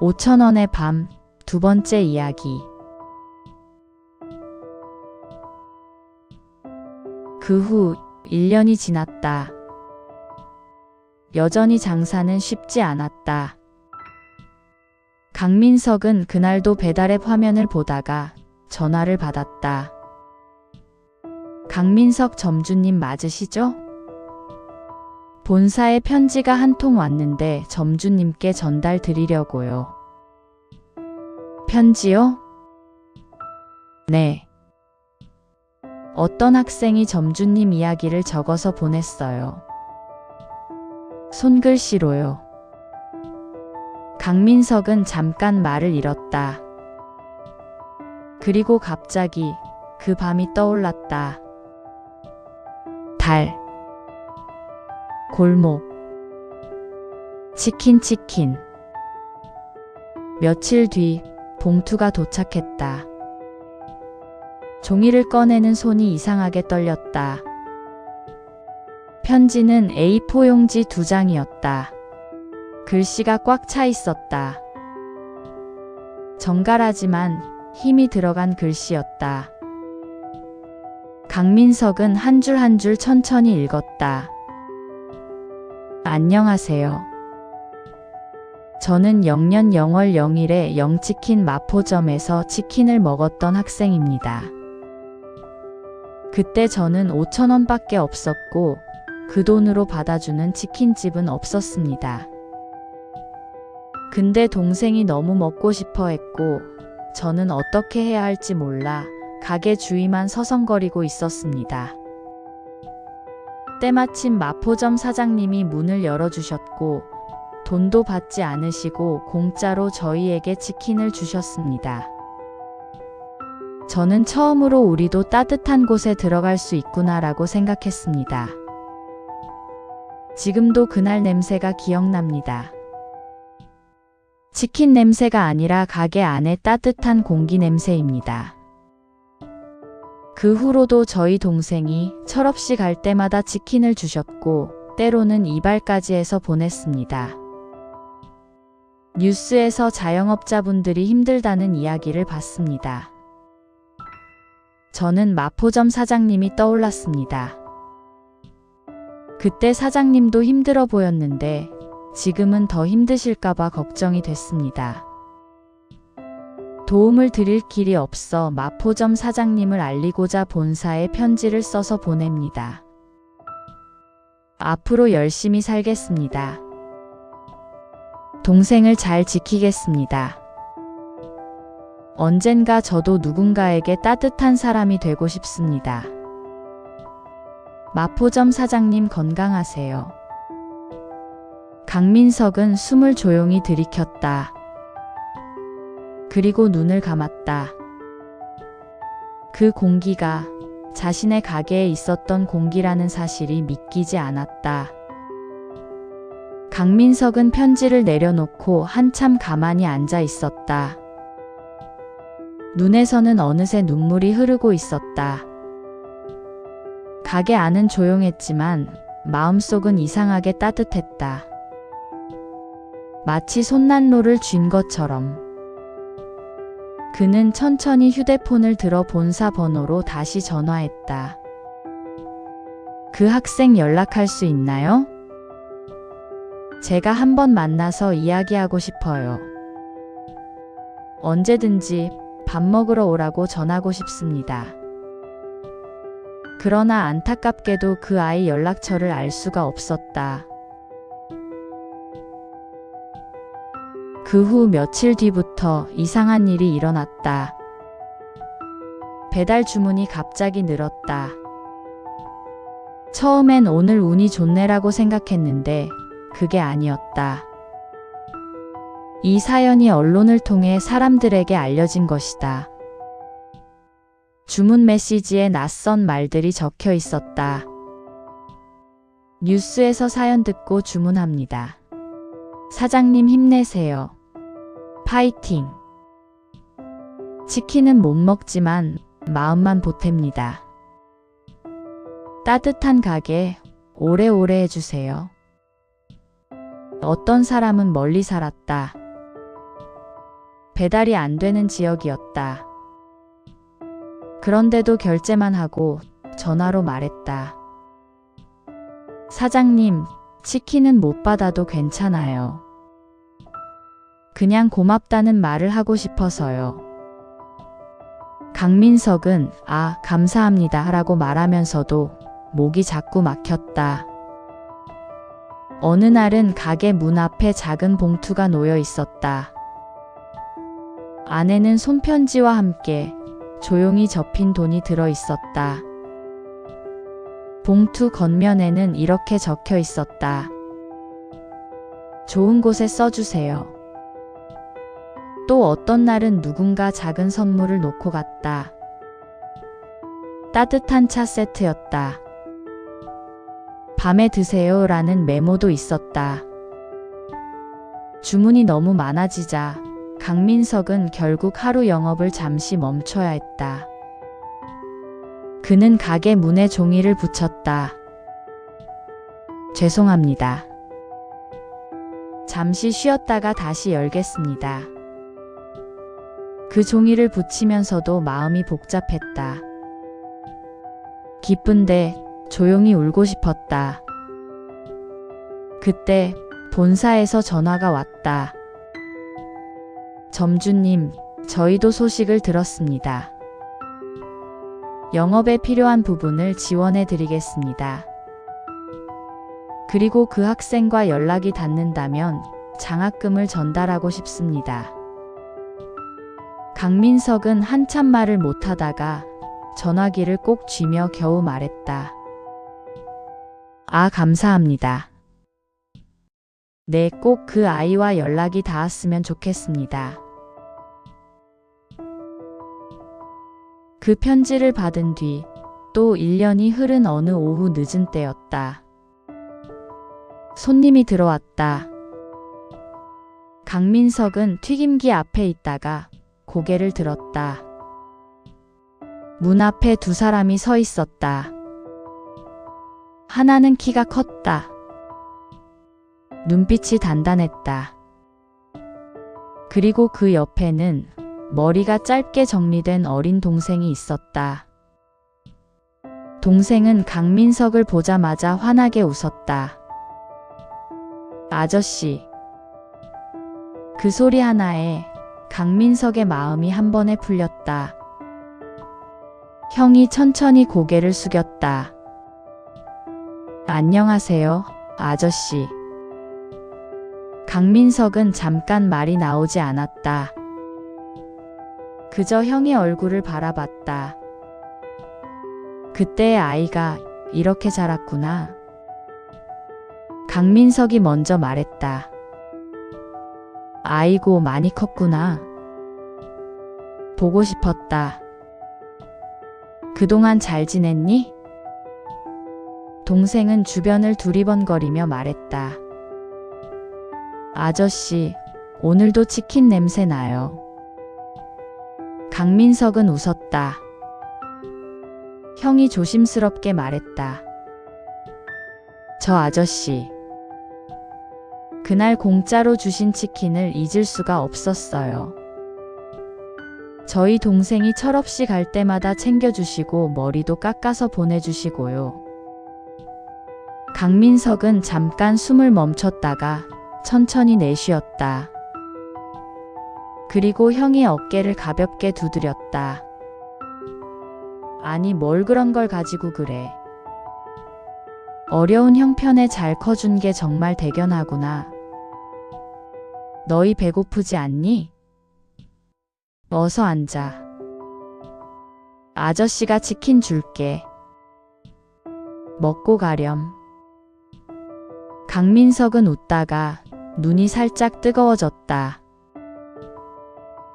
5,000원의 밤 두 번째 이야기. 그 후 1년이 지났다. 여전히 장사는 쉽지 않았다. 강민석은 그날도 배달앱 화면을 보다가 전화를 받았다. 강민석 점주님 맞으시죠? 본사에 편지가 한 통 왔는데 점주님께 전달 드리려고요. 편지요? 네. 어떤 학생이 점주님 이야기를 적어서 보냈어요. 손글씨로요. 강민석은 잠깐 말을 잃었다. 그리고 갑자기 그 밤이 떠올랐다. 달, 골목, 치킨. 며칠 뒤 봉투가 도착했다. 종이를 꺼내는 손이 이상하게 떨렸다. 편지는 A4 용지 2장이었다. 글씨가 꽉 차 있었다. 정갈하지만 힘이 들어간 글씨였다. 강민석은 한 줄 한 줄 천천히 읽었다. 안녕하세요. 저는 0년 0월 0일에 영치킨 마포점에서 치킨을 먹었던 학생입니다. 그때 저는 5,000원밖에 없었고 그 돈으로 받아주는 치킨집은 없었습니다. 근데 동생이 너무 먹고 싶어 했고 저는 어떻게 해야 할지 몰라 가게 주위만 서성거리고 있었습니다. 때마침 마포점 사장님이 문을 열어주셨고 돈도 받지 않으시고 공짜로 저희에게 치킨을 주셨습니다. 저는 처음으로 우리도 따뜻한 곳에 들어갈 수 있구나라고 생각했습니다. 지금도 그날 냄새가 기억납니다. 치킨 냄새가 아니라 가게 안의 따뜻한 공기 냄새입니다. 그 후로도 저희 동생이 철없이 갈 때마다 치킨을 주셨고 때로는 이발까지 해서 보냈습니다. 뉴스에서 자영업자분들이 힘들다는 이야기를 봤습니다. 저는 마포점 사장님이 떠올랐습니다. 그때 사장님도 힘들어 보였는데 지금은 더 힘드실까봐 걱정이 됐습니다. 도움을 드릴 길이 없어 마포점 사장님을 알리고자 본사에 편지를 써서 보냅니다. 앞으로 열심히 살겠습니다. 동생을 잘 지키겠습니다. 언젠가 저도 누군가에게 따뜻한 사람이 되고 싶습니다. 마포점 사장님 건강하세요. 강민석은 숨을 조용히 들이켰다. 그리고 눈을 감았다. 그 공기가 자신의 가게에 있었던 공기라는 사실이 믿기지 않았다. 강민석은 편지를 내려놓고 한참 가만히 앉아 있었다. 눈에서는 어느새 눈물이 흐르고 있었다. 가게 안은 조용했지만 마음속은 이상하게 따뜻했다. 마치 손난로를 쥔 것처럼. 그는 천천히 휴대폰을 들어 본사 번호로 다시 전화했다. 그 학생 연락할 수 있나요? 제가 한번 만나서 이야기하고 싶어요. 언제든지 밥 먹으러 오라고 전하고 싶습니다. 그러나 안타깝게도 그 아이 연락처를 알 수가 없었다. 그 후 며칠 뒤부터 이상한 일이 일어났다. 배달 주문이 갑자기 늘었다. 처음엔 오늘 운이 좋네라고 생각했는데 그게 아니었다. 이 사연이 언론을 통해 사람들에게 알려진 것이다. 주문 메시지에 낯선 말들이 적혀 있었다. 뉴스에서 사연 듣고 주문합니다. 사장님 힘내세요. 파이팅. 치킨은 못 먹지만 마음만 보탭니다. 따뜻한 가게 오래오래 해주세요. 어떤 사람은 멀리 살았다. 배달이 안 되는 지역이었다. 그런데도 결제만 하고 전화로 말했다. 사장님, 치킨은 못 받아도 괜찮아요. 그냥 고맙다는 말을 하고 싶어서요. 강민석은 감사합니다 라고 말하면서도 목이 자꾸 막혔다. 어느 날은 가게 문 앞에 작은 봉투가 놓여 있었다. 안에는 손편지와 함께 조용히 접힌 돈이 들어 있었다. 봉투 겉면에는 이렇게 적혀 있었다. 좋은 곳에 써주세요. 또 어떤 날은 누군가 작은 선물을 놓고 갔다. 따뜻한 차 세트였다. 밤에 드세요 라는 메모도 있었다. 주문이 너무 많아지자 강민석은 결국 하루 영업을 잠시 멈춰야 했다. 그는 가게 문에 종이를 붙였다. 죄송합니다. 잠시 쉬었다가 다시 열겠습니다. 그 종이를 붙이면서도 마음이 복잡했다. 기쁜데 조용히 울고 싶었다. 그때 본사에서 전화가 왔다. 점주님, 저희도 소식을 들었습니다. 영업에 필요한 부분을 지원해 드리겠습니다. 그리고 그 학생과 연락이 닿는다면 장학금을 전달하고 싶습니다. 강민석은 한참 말을 못하다가 전화기를 꼭 쥐며 겨우 말했다. 감사합니다. 네, 꼭 그 아이와 연락이 닿았으면 좋겠습니다. 그 편지를 받은 뒤 또 1년이 흐른 어느 오후 늦은 때였다. 손님이 들어왔다. 강민석은 튀김기 앞에 있다가 고개를 들었다. 문 앞에 두 사람이 서 있었다. 하나는 키가 컸다. 눈빛이 단단했다. 그리고 그 옆에는 머리가 짧게 정리된 어린 동생이 있었다. 동생은 강민석을 보자마자 환하게 웃었다. 아저씨. 그 소리 하나에 강민석의 마음이 한 번에 풀렸다. 형이 천천히 고개를 숙였다. 안녕하세요, 아저씨. 강민석은 잠깐 말이 나오지 않았다. 그저 형의 얼굴을 바라봤다. 그때의 아이가 이렇게 자랐구나. 강민석이 먼저 말했다. 아이고, 많이 컸구나. 보고 싶었다. 그동안 잘 지냈니? 동생은 주변을 두리번거리며 말했다. 아저씨, 오늘도 치킨 냄새 나요. 강민석은 웃었다. 형이 조심스럽게 말했다. 저 아저씨. 그날 공짜로 주신 치킨을 잊을 수가 없었어요. 저희 동생이 철없이 갈 때마다 챙겨주시고 머리도 깎아서 보내주시고요. 강민석은 잠깐 숨을 멈췄다가 천천히 내쉬었다. 그리고 형의 어깨를 가볍게 두드렸다. 아니, 뭘 그런 걸 가지고 그래. 어려운 형편에 잘 커준 게 정말 대견하구나. 너희 배고프지 않니? 어서 앉아. 아저씨가 치킨 줄게. 먹고 가렴. 강민석은 웃다가 눈이 살짝 뜨거워졌다.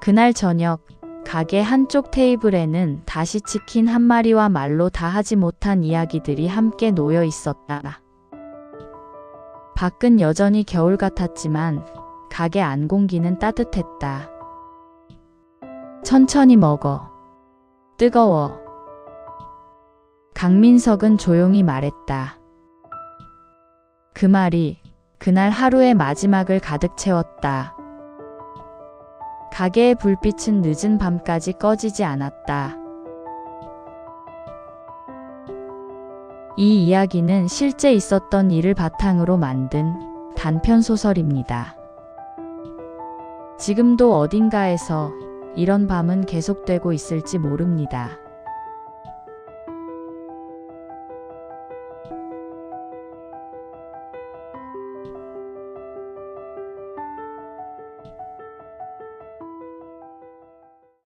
그날 저녁 가게 한쪽 테이블에는 다시 치킨 한 마리와 말로 다 하지 못한 이야기들이 함께 놓여 있었다. 밖은 여전히 겨울 같았지만 가게 안 공기는 따뜻했다. 천천히 먹어. 뜨거워. 강민석은 조용히 말했다. 그 말이 그날 하루의 마지막을 가득 채웠다. 가게의 불빛은 늦은 밤까지 꺼지지 않았다. 이 이야기는 실제 있었던 일을 바탕으로 만든 단편 소설입니다. 지금도 어딘가에서 이런 밤은 계속되고 있을지 모릅니다.